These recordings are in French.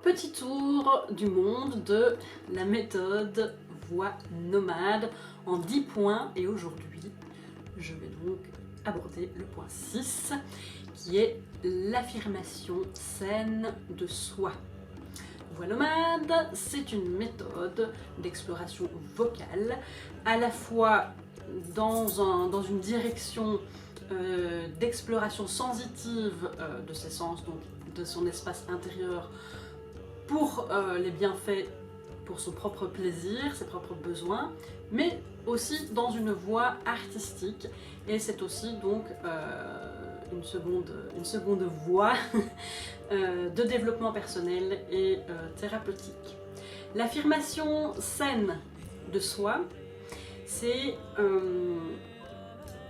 Petit tour du monde de la méthode voix nomade en 10 points, et aujourd'hui je vais donc aborder le point 6 qui est l'affirmation saine de soi. Voix nomade, c'est une méthode d'exploration vocale, à la fois dans une direction d'exploration sensitive de ses sens, donc de son espace intérieur, pour les bienfaits, pour son propre plaisir, ses propres besoins, mais aussi dans une voie artistique, et c'est aussi donc une seconde voie de développement personnel et thérapeutique. L'affirmation saine de soi, c'est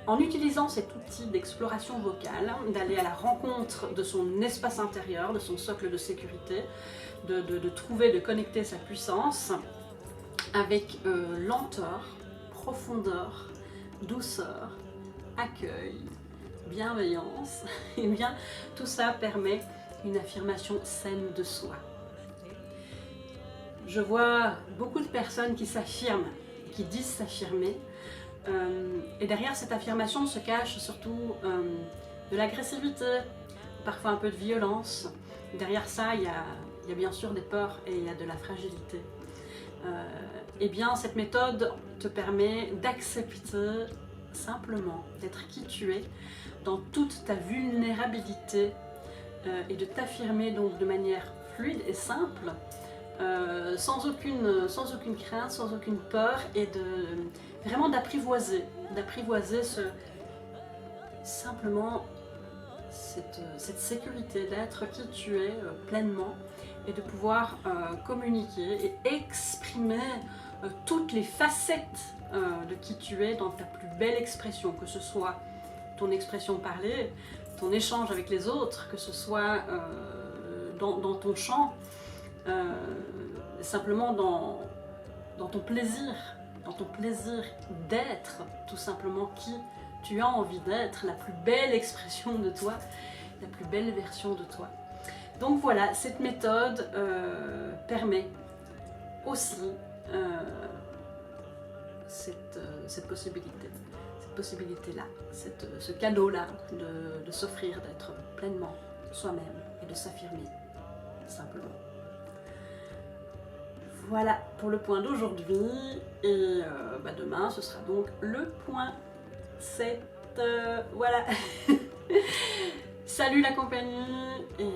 en utilisant cet outil d'exploration vocale, d'aller à la rencontre de son espace intérieur, de son socle de sécurité, de trouver, de connecter sa puissance avec lenteur, profondeur, douceur, accueil, bienveillance. Et bien tout ça permet une affirmation saine de soi. Je vois beaucoup de personnes qui s'affirment, qui disent s'affirmer, et derrière cette affirmation se cache surtout de l'agressivité, parfois un peu de violence. Derrière ça, il y a bien sûr des peurs et il y a de la fragilité. Et bien cette méthode te permet d'accepter simplement d'être qui tu es dans toute ta vulnérabilité et de t'affirmer donc de manière fluide et simple, sans aucune crainte, sans aucune peur, et vraiment d'apprivoiser simplement cette sécurité d'être qui tu es pleinement, et de pouvoir communiquer et exprimer toutes les facettes de qui tu es dans ta plus belle expression, que ce soit ton expression parlée, ton échange avec les autres, que ce soit dans ton chant, simplement dans ton plaisir d'être tout simplement qui tu as envie d'être, la plus belle expression de toi, la plus belle version de toi. Donc voilà, cette méthode permet aussi cette possibilité-là, ce cadeau-là de s'offrir, d'être pleinement soi-même et de s'affirmer simplement. Voilà pour le point d'aujourd'hui, et demain ce sera donc le point 7. Voilà. Salut la compagnie, et